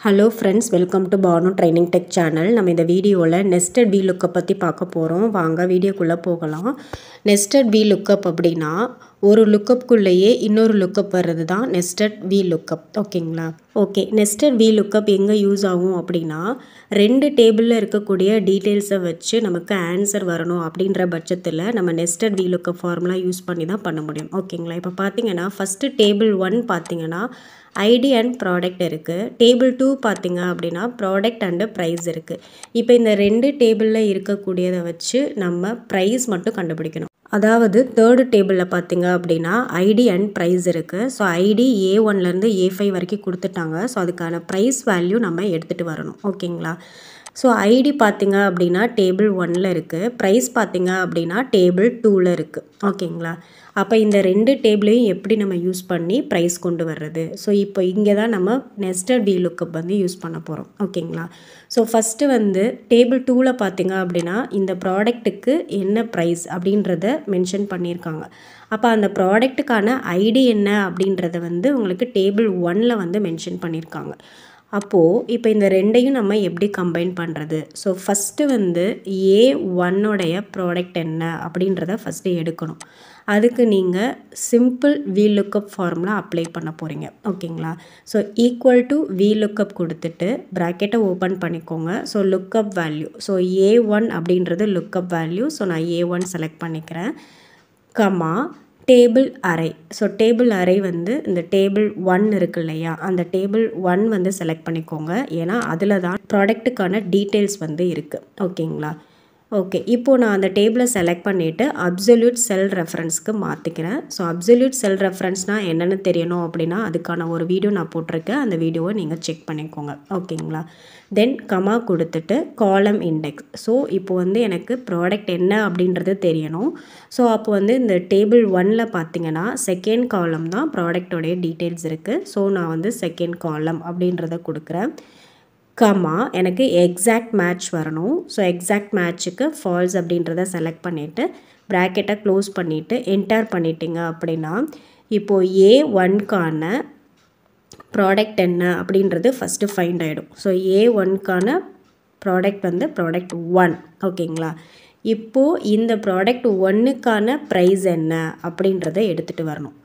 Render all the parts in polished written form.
Hello friends, welcome to Barno Training Tech channel. நம்ம இந்த வீடியோல nested VLOOKUP பத்தி பார்க்க போறோம். வாங்க வீடியோக்குள்ள போகலாம். nested VLOOKUP அப்படினா ஒரு lookup குள்ளேயே இன்னொரு lookup வர்றது தான் nested VLOOKUP. ஓகேங்களா? ஓகே, nested VLOOKUP எங்க யூஸ் ஆகும் அப்படினா ரெண்டு டேபிள்ல இருக்கக்கூடிய டீடைல்ஸை வச்சு நமக்கு ஆன்சர் வரணும் அப்படின்ற பட்சத்துல நம்ம nested VLOOKUP ஃபார்முலா யூஸ் பண்ணி தான் பண்ண முடியும். ஓகேங்களா? இப்போ பாத்தீங்கன்னா ஃபர்ஸ்ட் டேபிள் 1 பாத்தீங்கன்னா ஐடி அண்ட் ப்ராடக்ட் இருக்குது. டேபிள் 2 பார்த்தீங்க அப்படின்னா ப்ராடக்ட் அண்டு ப்ரைஸ் இருக்குது. இப்போ இந்த ரெண்டு டேபிளில் இருக்கக்கூடியதை வச்சு நம்ம ப்ரைஸ் மட்டும் கண்டுபிடிக்கணும். அதாவது தேர்டு டேபிளில் பார்த்தீங்க அப்படின்னா ஐடி அண்ட் ப்ரைஸ் இருக்குது. ஸோ ஐடி A1லேருந்து A5 வரைக்கும் கொடுத்துட்டாங்க. ஸோ அதுக்கான ப்ரைஸ் வேல்யூ நம்ம எடுத்துகிட்டு வரணும். ஓகேங்களா? ஸோ ஐடி பார்த்தீங்க அப்படின்னா டேபிள் 1ல் இருக்குது. ப்ரைஸ் பார்த்தீங்க அப்படின்னா டேபிள் 2ல் இருக்குது. ஓகேங்களா? அப்போ இந்த ரெண்டு டேபிளையும் எப்படி நம்ம யூஸ் பண்ணி ப்ரைஸ் கொண்டு வர்றது? ஸோ இப்போ இங்கே தான் நம்ம nested VLOOKUP வந்து யூஸ் பண்ண போகிறோம். ஓகேங்களா? ஸோ ஃபஸ்ட்டு வந்து டேபிள் 2ல் பார்த்தீங்க அப்படின்னா இந்த ப்ராடக்ட்டுக்கு என்ன ப்ரைஸ் அப்படின்றத மென்ஷன் பண்ணியிருக்காங்க. அப்போ அந்த ப்ராடக்ட்டுக்கான ஐடி என்ன அப்படின்றத வந்து உங்களுக்கு டேபிள் 1ல் வந்து மென்ஷன் பண்ணியிருக்காங்க. அப்போது இப்போ இந்த ரெண்டையும் நம்ம எப்படி கம்பைன் பண்ணுறது? ஸோ ஃபஸ்ட்டு வந்து A1உடைய ப்ராடக்ட் என்ன அப்படின்றத ஃபஸ்ட்டு எடுக்கணும். அதுக்கு நீங்கள் சிம்பிள் VLOOKUP ஃபார்முலா அப்ளை பண்ண போகிறீங்க. ஓகேங்களா? ஸோ ஈக்குவல் டு VLOOKUP கொடுத்துட்டு ப்ராக்கெட்டை ஓப்பன் பண்ணிக்கோங்க. So lookup value, so A1 அப்படின்றது லுக்கப் வேல்யூ. ஸோ நான் A1 செலக்ட் பண்ணிக்கிறேன். Comma table array. So table array வந்து இந்த டேபிள் 1 இருக்கு இல்லையா, அந்த டேபிள் 1 வந்து செலக்ட் பண்ணிக்கோங்க. ஏன்னா அதில் தான் ப்ராடக்ட்டுக்கான டீட்டெயில்ஸ் வந்து இருக்குது. ஓகேங்களா? ஓகே, இப்போது நான் அந்த டேபிளை செலக்ட் பண்ணிவிட்டு அப்சல்யூட் செல் ரெஃபரன்ஸ்க்கு மாற்றிக்கிறேன். ஸோ அப்சல்யூட் செல் ரெஃபரன்ஸ்னால் என்னென்னு தெரியணும் அப்படின்னா அதுக்கான ஒரு வீடியோ நான் போட்டிருக்கேன். அந்த வீடியோவை நீங்கள் செக் பண்ணிக்கோங்க. ஓகேங்களா? தென் கமா கொடுத்துட்டு காலம் இண்டெக்ஸ். ஸோ இப்போ வந்து எனக்கு ப்ராடக்ட் என்ன அப்படின்றது தெரியணும். ஸோ அப்போ வந்து இந்த டேபிள் 1ல் பார்த்தீங்கன்னா செகண்ட் காலம் தான் ப்ராடக்டோடைய டீட்டெயில்ஸ் இருக்குது. ஸோ நான் வந்து செகண்ட் காலம் அப்படின்றத கொடுக்குறேன். கமா எனக்கு எக்ஸாக்ட் மேட்ச் வரணும். ஸோ எக்ஸாக்ட் மேட்ச்சுக்கு ஃபால்ஸ் அப்படின்றத செலக்ட் பண்ணிவிட்டு ப்ராக்கெட்டை க்ளோஸ் பண்ணிவிட்டு என்டர் பண்ணிட்டீங்க அப்படின்னா இப்போது A1க்கான ப்ராடக்ட் என்ன அப்படின்றது ஃபஸ்ட்டு ஃபைண்ட் ஆகிடும். ஸோ A1க்கான ப்ராடக்ட் வந்து ப்ராடக்ட் 1. ஓகேங்களா? இப்போது இந்த ப்ராடக்ட் 1க்கான ப்ரைஸ் என்ன அப்படின்றத எடுத்துகிட்டு வரணும்.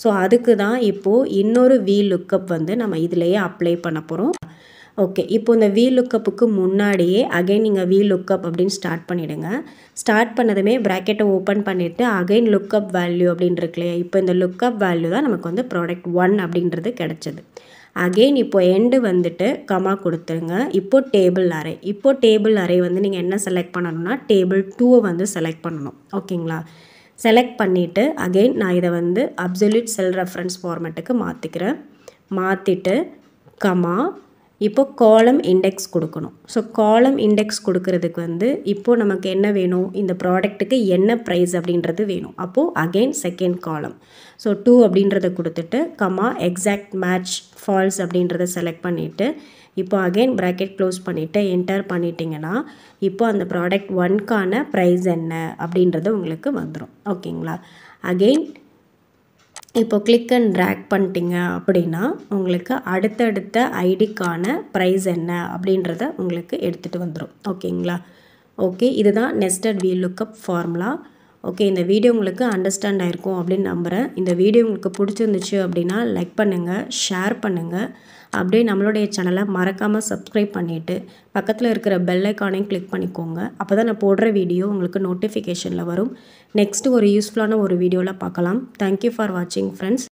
ஸோ அதுக்கு தான் இப்போது இன்னொரு VLOOKUP வந்து நம்ம இதிலேயே அப்ளை பண்ண போகிறோம். ஓகே, இப்போ இந்த VLOOKUPக்கு முன்னாடியே அகைன் நீங்கள் VLOOKUP அப்படின்னு ஸ்டார்ட் பண்ணிவிடுங்க. ஸ்டார்ட் பண்ணதுமே ப்ராக்கெட்டை ஓப்பன் பண்ணிவிட்டு அகைன் லுக்கப் வேல்யூ அப்படின்னு இருக்கு இல்லையா, இப்போ இந்த லுக்கப் வேல்யூ தான் நமக்கு வந்து ப்ராடக்ட் 1 அப்படின்றது கிடச்சிது. அகெயின் இப்போ எண்டு வந்துட்டு கமா கொடுத்துருங்க. இப்போது டேபிள் அரே. இப்போது டேபிள் அரே வந்து நீங்கள் என்ன செலக்ட் பண்ணணும்னா டேபிள் 2 வந்து செலக்ட் பண்ணணும். ஓகேங்களா? செலக்ட் பண்ணிவிட்டு அகெயின் நான் இதை வந்து அப்சல்யூட் செல் ரெஃபரன்ஸ் ஃபார்மேட்டுக்கு மாற்றிக்கிறேன். மாற்றிட்டு கமா இப்போ காலம் இண்டெக்ஸ் கொடுக்கணும். ஸோ காலம் இண்டெக்ஸ் கொடுக்கறதுக்கு வந்து இப்போது நமக்கு என்ன வேணும், இந்த ப்ராடக்ட்டுக்கு என்ன ப்ரைஸ் அப்படின்றது வேணும். அப்போது அகெயின் செகண்ட் காலம். ஸோ 2 அப்படின்றத கொடுத்துட்டு கமா எக்ஸாக்ட் மேட்ச் ஃபால்ஸ் அப்படின்றத செலக்ட் பண்ணிவிட்டு இப்போ அகெயின் ப்ராக்கெட் க்ளோஸ் பண்ணிவிட்டு என்டர் பண்ணிட்டீங்கன்னா இப்போ அந்த ப்ராடக்ட் 1க்கான ப்ரைஸ் என்ன அப்படின்றது உங்களுக்கு வந்துடும். ஓகேங்களா? அகெயின் இப்போ கிளிக் அண்ட் ட்ராக் பண்ணிட்டீங்க அப்படின்னா உங்களுக்கு அடுத்தடுத்த ஐடிக்கான ப்ரைஸ் என்ன அப்படின்றத உங்களுக்கு எடுத்துகிட்டு வந்துடும். ஓகேங்களா? ஓகே, இதுதான் nested VLOOKUP ஃபார்முலா. ஓகே, இந்த வீடியோ உங்களுக்கு அண்டர்ஸ்டாண்ட் ஆகிருக்கும் அப்படின்னு நம்புகிறேன். இந்த வீடியோ உங்களுக்கு பிடிச்சிருந்துச்சு அப்படின்னா லைக் பண்ணுங்கள், ஷேர் பண்ணுங்கள். அப்படியே நம்மளுடைய சேனலை மறக்காமல் சப்ஸ்கிரைப் பண்ணிவிட்டு பக்கத்தில் இருக்கிற பெல் ஐக்கானையும் கிளிக் பண்ணிக்கோங்க. அப்போ தான் நான் போடுற வீடியோ உங்களுக்கு நோட்டிஃபிகேஷனில் வரும். நெக்ஸ்ட்டு ஒரு யூஸ்ஃபுல்லான ஒரு வீடியோவில் பார்க்கலாம். தேங்க்யூ ஃபார் வாட்சிங் ஃப்ரெண்ட்ஸ்.